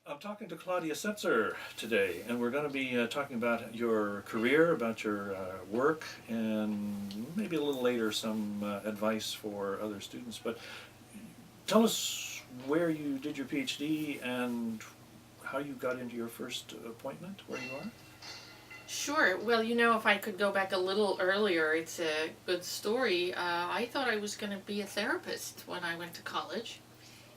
I'm talking to Claudia Setzer today, and we're going to be talking about your career, about your work, and maybe a little later some advice for other students. But tell us where you did your PhD and how you got into your first appointment where you are. Sure. Well, if I could go back a little earlier, it's a good story. I thought I was going to be a therapist when I went to college,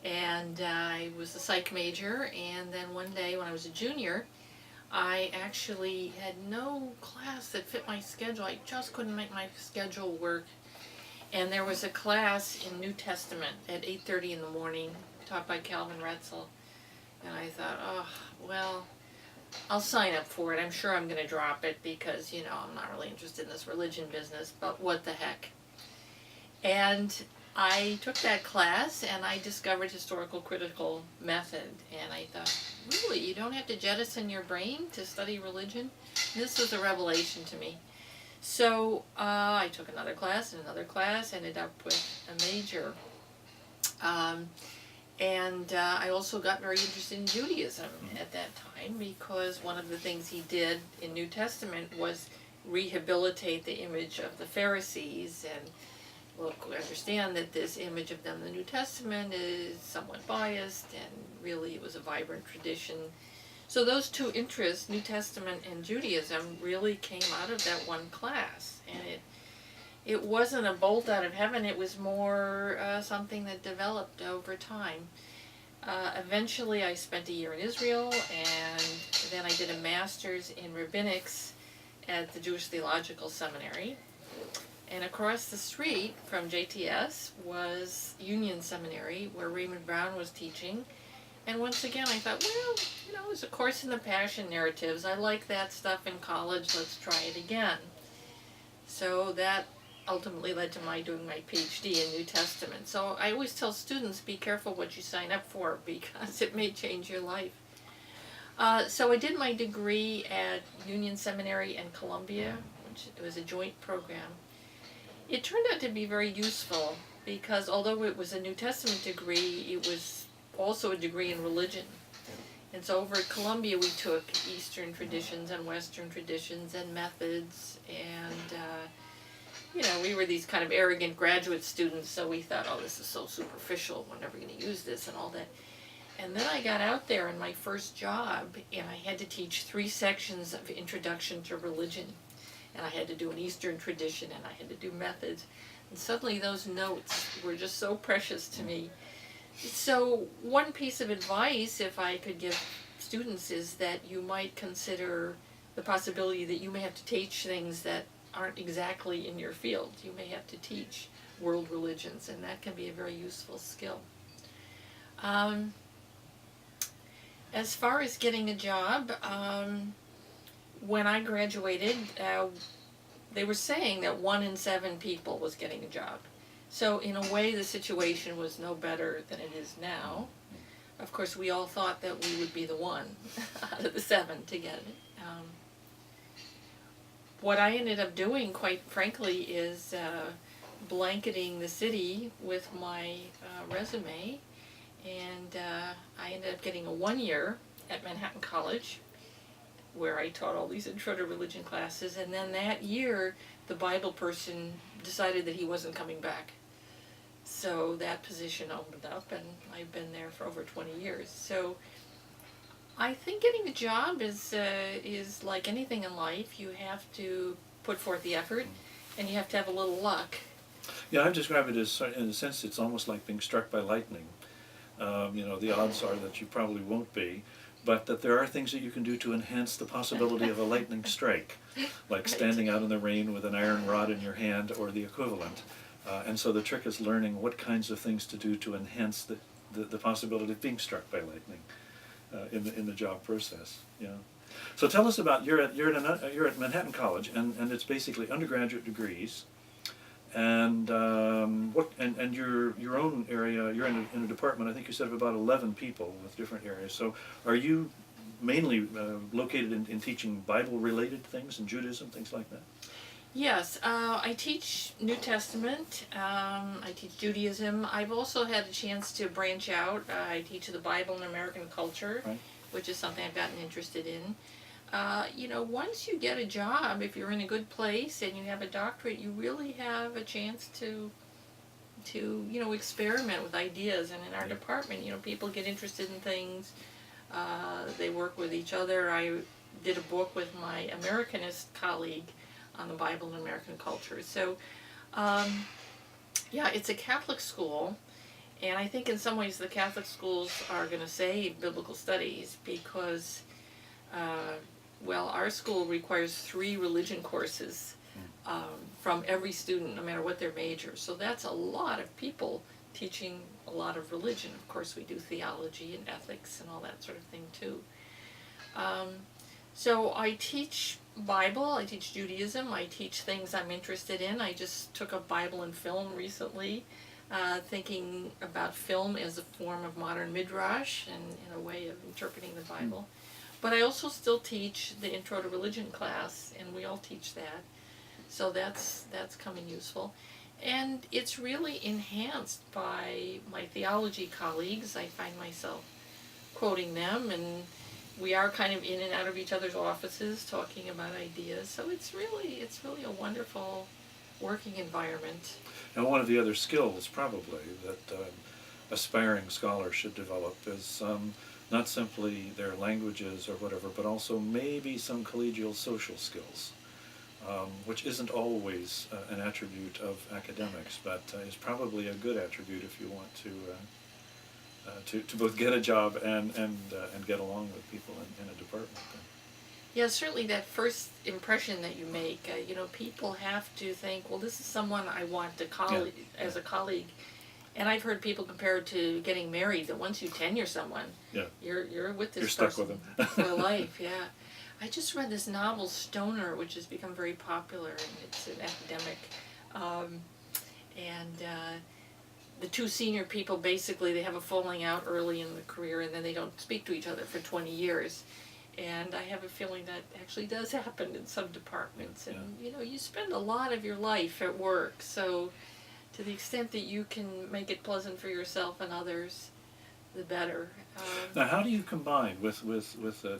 and I was a psych major. And then one day when I was a junior, I actually had no class that fit my schedule. I just couldn't make my schedule work. And there was a class in New Testament at 8:30 in the morning, taught by Calvin Retzel. And I thought, oh, well, I'll sign up for it. I'm sure I'm going to drop it because, I'm not really interested in this religion business, but what the heck. And I took that class and I discovered historical critical method. And I thought, really, you don't have to jettison your brain to study religion? This was a revelation to me. So I took another class and another class, ended up with a major. And I also got very interested in Judaism at that time because one of the things he did in New Testament was rehabilitate the image of the Pharisees. And look, we understand that this image of them in the New Testament is somewhat biased, and really it was a vibrant tradition. So those two interests, New Testament and Judaism, really came out of that one class. And it wasn't a bolt out of heaven. It was more something that developed over time. Eventually, I spent a year in Israel, and then I did a master's in rabbinics at the Jewish Theological Seminary. And across the street from JTS was Union Seminary, where Raymond Brown was teaching. And once again, I thought, well, there's a course in the Passion narratives. I like that stuff in college. Let's try it again. So that ultimately led to my doing my PhD in New Testament. So I always tell students, be careful what you sign up for because it may change your life. So I did my degree at Union Seminary and Columbia, which was a joint program. It turned out to be very useful because although it was a New Testament degree, it was also a degree in religion. And so over at Columbia we took Eastern traditions and Western traditions and methods, and we were these kind of arrogant graduate students, so we thought, oh, this is so superficial, we're never going to use this and all that. And then I got out there in my first job, and I had to teach 3 sections of Introduction to Religion. And I had to do an Eastern tradition, and I had to do methods. And suddenly those notes were just so precious to me. So one piece of advice, if I could give students, is that you might consider the possibility that you may have to teach things that aren't exactly in your field. You may have to teach world religions, and that can be a very useful skill. As far as getting a job, when I graduated, they were saying that 1 in 7 people was getting a job. So in a way, the situation was no better than it is now. Of course, we all thought that we would be the 1 out of the 7 to get it. What I ended up doing, quite frankly, is blanketing the city with my resume, and I ended up getting a 1 year at Manhattan College, where I taught all these intro to religion classes, and then that year the Bible person decided that he wasn't coming back. So that position opened up, and I've been there for over 20 years. So I think getting a job is like anything in life. You have to put forth the effort, and you have to have a little luck. Yeah, I've described it as, in a sense, it's almost like being struck by lightning. The odds are that you probably won't be, but that there are things that you can do to enhance the possibility of a lightning strike, like standing out in the rain with an iron rod in your hand or the equivalent. And so the trick is learning what kinds of things to do to enhance the possibility of being struck by lightning in the job process. Yeah. So tell us about you're at Manhattan College, and it's basically undergraduate degrees. And and your own area, you're in a department, I think you said, of about 11 people with different areas. So are you mainly located in teaching Bible-related things and Judaism, things like that? Yes, I teach New Testament, I teach Judaism. I've also had a chance to branch out. I teach the Bible and American culture, Right. which is something I've gotten interested in. You know, once you get a job, if you're in a good place and you have a doctorate, you really have a chance to you know, experiment with ideas. And in our department, you know, people get interested in things. They work with each other. I did a book with my Americanist colleague on the Bible and American culture. So, yeah, it's a Catholic school. And I think in some ways the Catholic schools are going to say biblical studies because, well, our school requires 3 religion courses from every student, no matter what their major. So that's a lot of people teaching a lot of religion. Of course, we do theology and ethics and all that sort of thing too. So I teach Bible, I teach Judaism, I teach things I'm interested in. I just took up Bible and film recently, thinking about film as a form of modern midrash and in a way of interpreting the Bible. But I also still teach the Intro to Religion class, and we all teach that. So that's coming useful. And it's really enhanced by my theology colleagues. I find myself quoting them, and we are kind of in and out of each other's offices talking about ideas. So it's really a wonderful working environment. And one of the other skills probably that aspiring scholars should develop is not simply their languages or whatever, but also maybe some collegial social skills, which isn't always an attribute of academics, but is probably a good attribute if you want to both get a job and get along with people in a department. Yeah, certainly that first impression that you make, you know, people have to think, well, this is someone I want to as a colleague. And I've heard people compare it to getting married, that once you tenure someone, you're with this you're person stuck with them. for life. Yeah. I just read this novel, Stoner, which has become very popular, and it's an academic. The 2 senior people, basically, they have a falling out early in the career, and then they don't speak to each other for 20 years. And I have a feeling that actually does happen in some departments. And, you know, you spend a lot of your life at work, so to the extent that you can make it pleasant for yourself and others, the better. Now, how do you combine with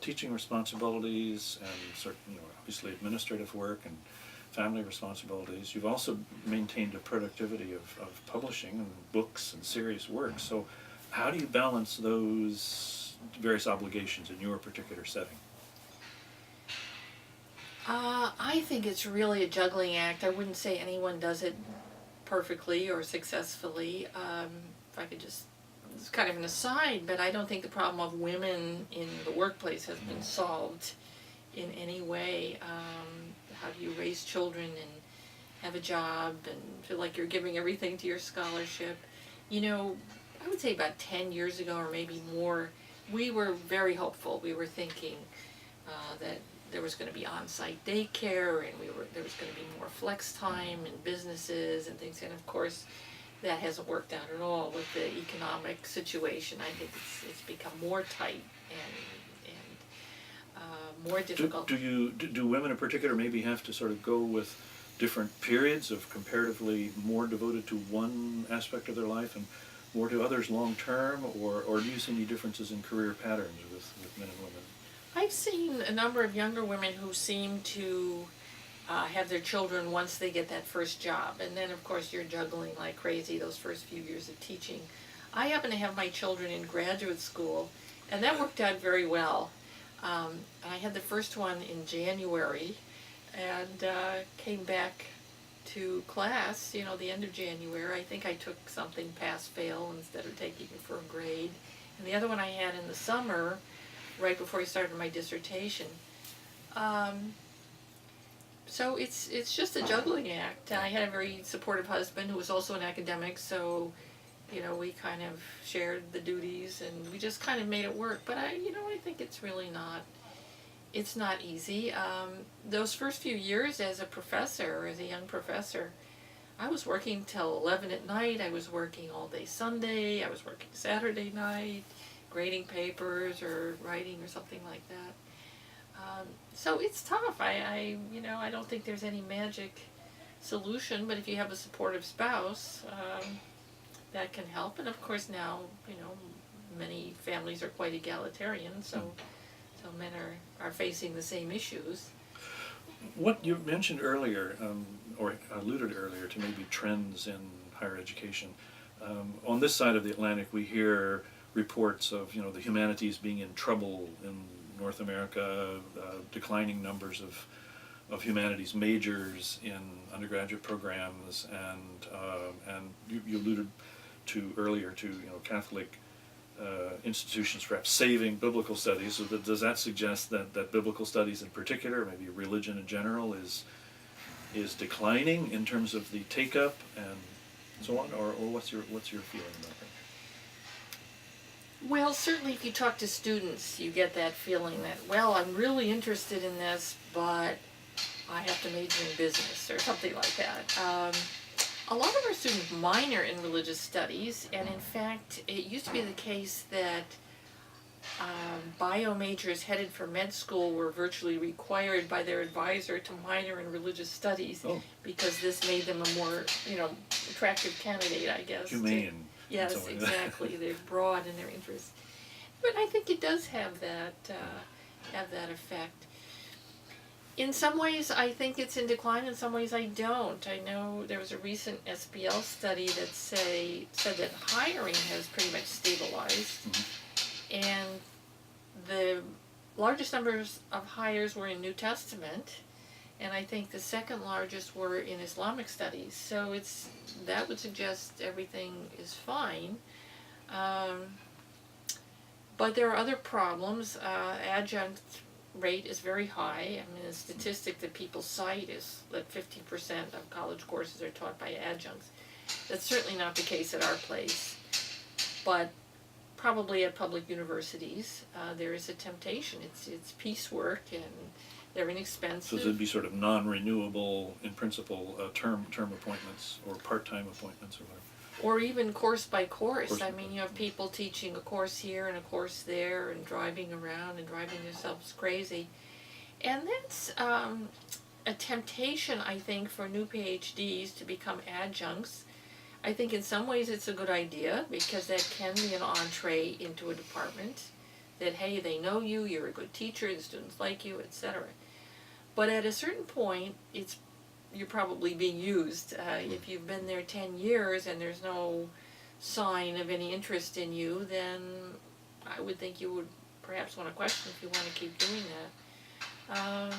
teaching responsibilities and certain, you know, obviously administrative work and family responsibilities? You've also maintained a productivity of publishing and books and serious work. So how do you balance those various obligations in your particular setting? I think it's really a juggling act. I wouldn't say anyone does it perfectly or successfully. If I could just, it's kind of an aside, but I don't think the problem of women in the workplace has been solved in any way. How do you raise children and have a job and feel like you're giving everything to your scholarship? You know, I would say about 10 years ago or maybe more, we were very hopeful. We were thinking that there was going to be on-site daycare, and there was going to be more flex time in businesses and things. And of course, that hasn't worked out at all with the economic situation. I think it's become more tight and more difficult. Do women in particular maybe have to sort of go with different periods of comparatively more devoted to one aspect of their life and more to others long term, or do you see any differences in career patterns with men and women? I've seen a number of younger women who seem to have their children once they get that first job, and then of course you're juggling like crazy those first few years of teaching. I happen to have my children in graduate school, and that worked out very well. I had the first one in January, and came back to class, you know, the end of January. I think I took something pass-fail instead of taking it for a grade. And the other one I had in the summer, right before I started my dissertation. So it's just a juggling act. I had a very supportive husband who was also an academic, so, you know, we kind of shared the duties and we just kind of made it work. But I think it's really not, it's not easy. Those first few years as a professor, as a young professor, I was working till 11 at night. I was working all day Sunday. I was working Saturday night, grading papers or writing or something like that. So it's tough. I don't think there's any magic solution, but if you have a supportive spouse, that can help. And of course now, you know, many families are quite egalitarian, so men are facing the same issues. What you mentioned earlier, or alluded earlier to maybe trends in higher education. On this side of the Atlantic, we hear reports of the humanities being in trouble in North America, declining numbers of humanities majors in undergraduate programs, and you alluded to earlier to Catholic institutions perhaps saving biblical studies. So does that suggest that biblical studies in particular, maybe religion in general, is declining in terms of the take up and so on, or what's your feeling about that? Well, certainly if you talk to students, you get that feeling that, well, I'm really interested in this, but I have to major in business or something like that. A lot of our students minor in religious studies, and in fact, it used to be the case that bio majors headed for med school were virtually required by their advisor to minor in religious studies because this made them a more, attractive candidate, I guess. Humane. Yes, exactly. They're broad in their interests, but I think it does have that effect. In some ways, I think it's in decline. In some ways, I don't. I know there was a recent SBL study that said that hiring has pretty much stabilized, and the largest numbers of hires were in New Testament, and I think the second largest were in Islamic studies. So that would suggest everything is fine. But there are other problems. Adjunct rate is very high. I mean, the statistic that people cite is that 50% of college courses are taught by adjuncts. That's certainly not the case at our place, but probably at public universities there is a temptation. It's piecework and they're inexpensive. So there'd be sort of non-renewable, in principle, term appointments or part-time appointments or whatever. Or even course by course. I mean, you have people teaching a course here and a course there and driving around and driving themselves crazy. And that's a temptation, I think, for new PhDs to become adjuncts. I think in some ways it's a good idea because that can be an entree into a department. That, hey, they know you, you're a good teacher, the students like you, etc. But at a certain point, you're probably being used. If you've been there 10 years and there's no sign of any interest in you, then I would think you would perhaps want to question if you want to keep doing that.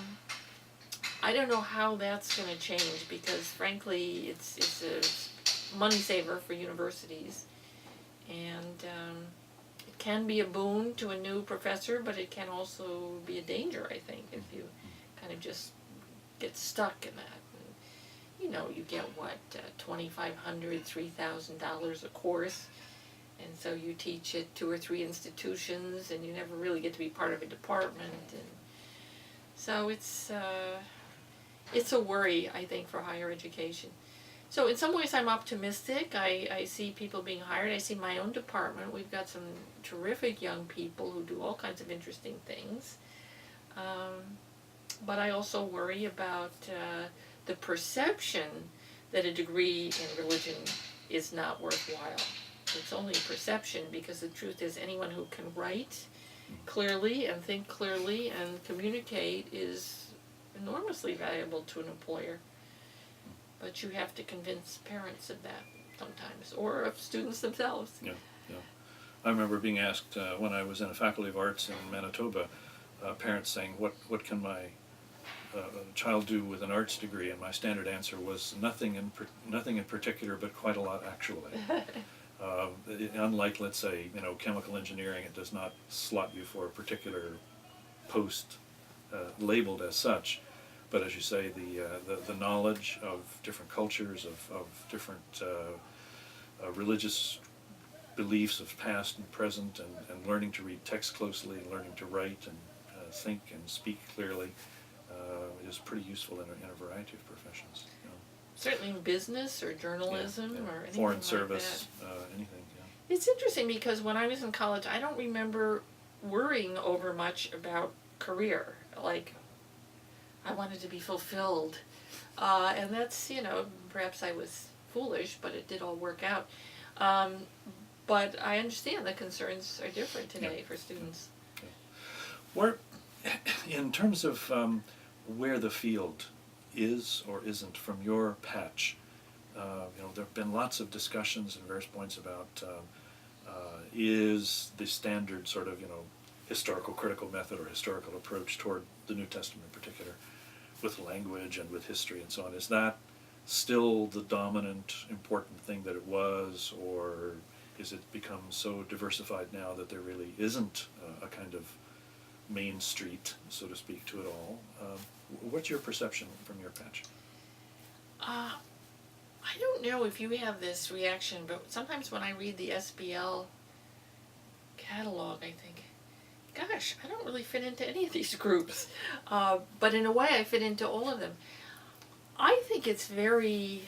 I don't know how that's going to change because, frankly, it's a money saver for universities. And it can be a boon to a new professor, but it can also be a danger, I think, if you kind of just get stuck in that. You get what, $2,500, $3,000 a course, and so you teach at 2 or 3 institutions, and you never really get to be part of a department, and so it's a worry, I think, for higher education. So in some ways I'm optimistic. I see people being hired. I see my own department. We've got some terrific young people who do all kinds of interesting things. But I also worry about the perception that a degree in religion is not worthwhile. It's only a perception because the truth is anyone who can write clearly and think clearly and communicate is enormously valuable to an employer. But you have to convince parents of that sometimes, or of students themselves. Yeah. I remember being asked when I was in a Faculty of Arts in Manitoba, parents saying, what can my child do with an arts degree? And my standard answer was nothing in particular, but quite a lot actually. Unlike, let's say, chemical engineering, it does not slot you for a particular post labeled as such. But as you say, the knowledge of different cultures, of different religious beliefs of past and present, and learning to read text closely, and learning to write and think and speak clearly is pretty useful in a variety of professions. Certainly in business or journalism or anything foreign like service, that. Anything. It's interesting because when I was in college, I don't remember worrying over much about career. Like, I wanted to be fulfilled. And that's, perhaps I was foolish, but it did all work out. but I understand the concerns are different today for students. Where, in terms of where the field is or isn't from your patch, there have been lots of discussions at various points about is the standard sort of, historical critical method or historical approach toward the New Testament in particular, with language and with history and so on, is that still the dominant important thing that it was, or is it become so diversified now that there really isn't a kind of main street, so to speak, to it all? What's your perception from your patch? I don't know if you have this reaction, but sometimes when I read the SBL catalog, I think, gosh, I don't really fit into any of these groups. But in a way, I fit into all of them. I think it's very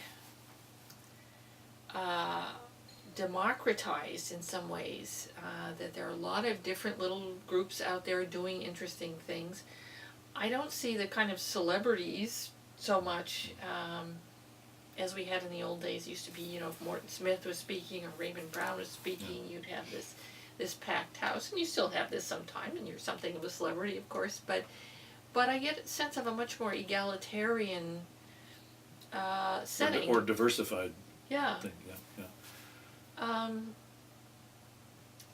democratized in some ways, that there are a lot of different little groups out there doing interesting things. I don't see the kind of celebrities so much as we had in the old days. It used to be, if Morton Smith was speaking or Raymond Brown was speaking, you'd have this packed house, and you still have this sometime, and you're something of a celebrity, of course, but I get a sense of a much more egalitarian setting. Or diversified Yeah. thing, yeah.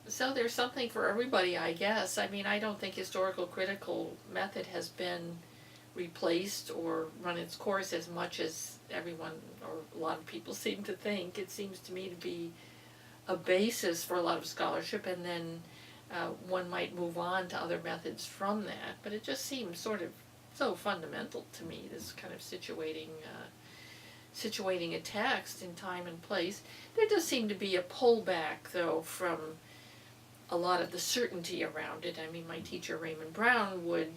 So there's something for everybody, I guess. I mean, I don't think historical critical method has been replaced or run its course as much as everyone or a lot of people seem to think. It seems to me to be a basis for a lot of scholarship, and then one might move on to other methods from that. But it just seems sort of so fundamental to me, this kind of situating a text in time and place. There does seem to be a pullback, though, from a lot of the certainty around it. I mean, my teacher, Raymond Brown, would,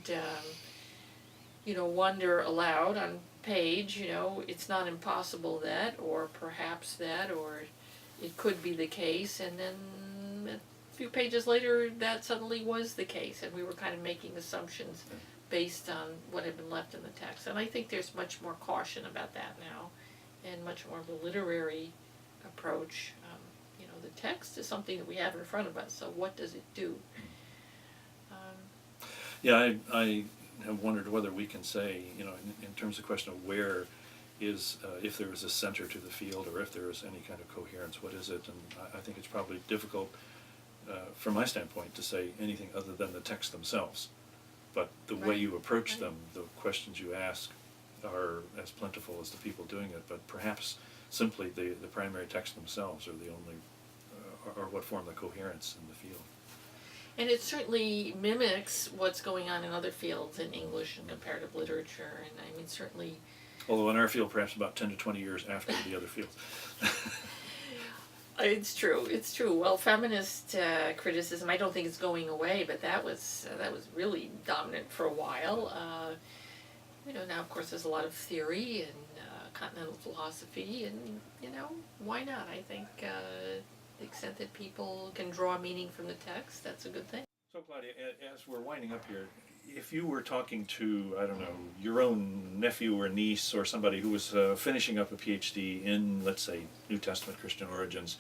wonder aloud on page, it's not impossible that, or perhaps that, or it could be the case, and then a few pages later, that suddenly was the case, and we were kind of making assumptions based on what had been left in the text. And I think there's much more caution about that now, and much more of a literary approach. The text is something that we have in front of us, so what does it do? Yeah, I have wondered whether we can say, in terms of the question of where is, if there is a center to the field, or if there is any kind of coherence, what is it? And I think it's probably difficult, from my standpoint, to say anything other than the text themselves. But the way you approach them, the questions you ask, are as plentiful as the people doing it. But perhaps simply the primary text themselves are the only, or what form the coherence in the field. And it certainly mimics what's going on in other fields, in English and comparative literature, and I mean, certainly... Although in our field, perhaps about 10 to 20 years after the other fields. It's true. Well, feminist criticism, I don't think it's going away, but that was really dominant for a while. Now, of course, there's a lot of theory and continental philosophy, and, why not? I think the extent that people can draw meaning from the text, that's a good thing. So, Claudia, as we're winding up here, if you were talking to, I don't know, your own nephew or niece or somebody who was finishing up a PhD in, let's say, New Testament Christian origins,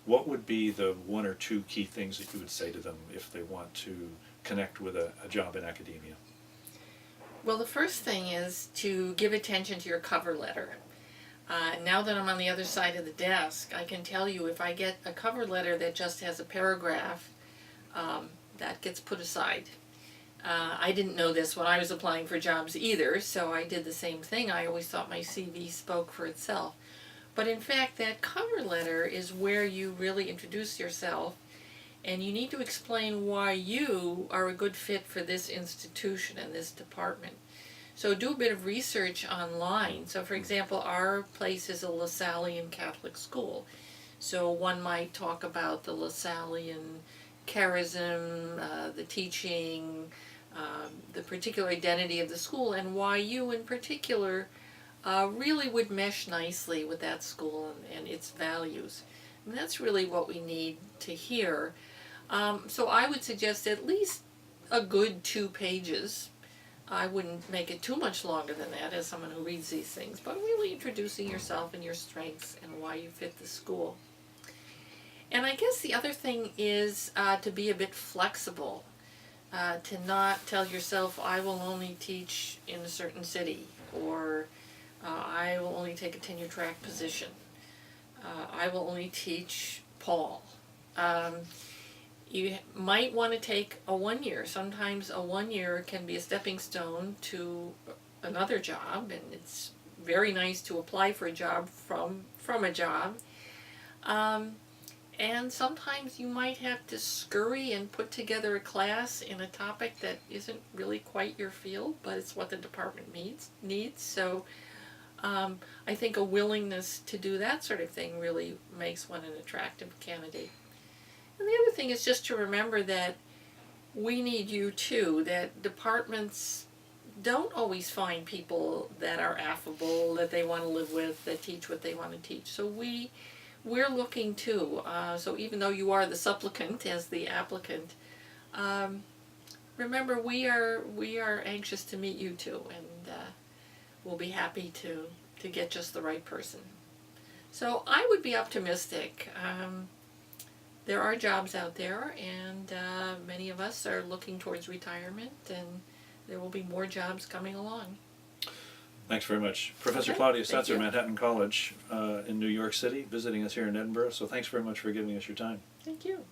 what would be the one or two key things that you would say to them if they want to connect with a job in academia? Well, the first thing is to give attention to your cover letter. Now that I'm on the other side of the desk, I can tell you if I get a cover letter that just has a paragraph, that gets put aside. I didn't know this when I was applying for jobs either, so I did the same thing. I always thought my CV spoke for itself. But in fact, that cover letter is where you really introduce yourself, and you need to explain why you are a good fit for this institution and this department. So do a bit of research online. So for example, our place is a Lasallian Catholic school. So one might talk about the Lasallian charism, the teaching, the particular identity of the school, and why you in particular really would mesh nicely with that school and its values. And that's really what we need to hear. So I would suggest at least a good 2 pages. I wouldn't make it too much longer than that as someone who reads these things, but really introducing yourself and your strengths and why you fit the school. And I guess the other thing is to be a bit flexible, to not tell yourself, I will only teach in a certain city, or I will only take a tenure track position. I will only teach Paul. You might want to take a 1 year. Sometimes a 1 year can be a stepping stone to another job, and it's very nice to apply for a job from a job. And sometimes you might have to scurry and put together a class in a topic that isn't really quite your field, but it's what the department needs. So I think a willingness to do that sort of thing really makes one an attractive candidate. And the other thing is just to remember that we need you too, that departments don't always find people that are affable, that they want to live with, that teach what they want to teach. So we're looking too. So even though you are the supplicant as the applicant, remember we are anxious to meet you too, and we'll be happy to get just the right person. So I would be optimistic. There are jobs out there, and many of us are looking towards retirement, and there will be more jobs coming along. Thanks very much. Professor Okay, Claudia thank Setzer, you. Manhattan College in New York City, visiting us here in Edinburgh. So thanks very much for giving us your time. Thank you.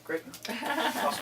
Great.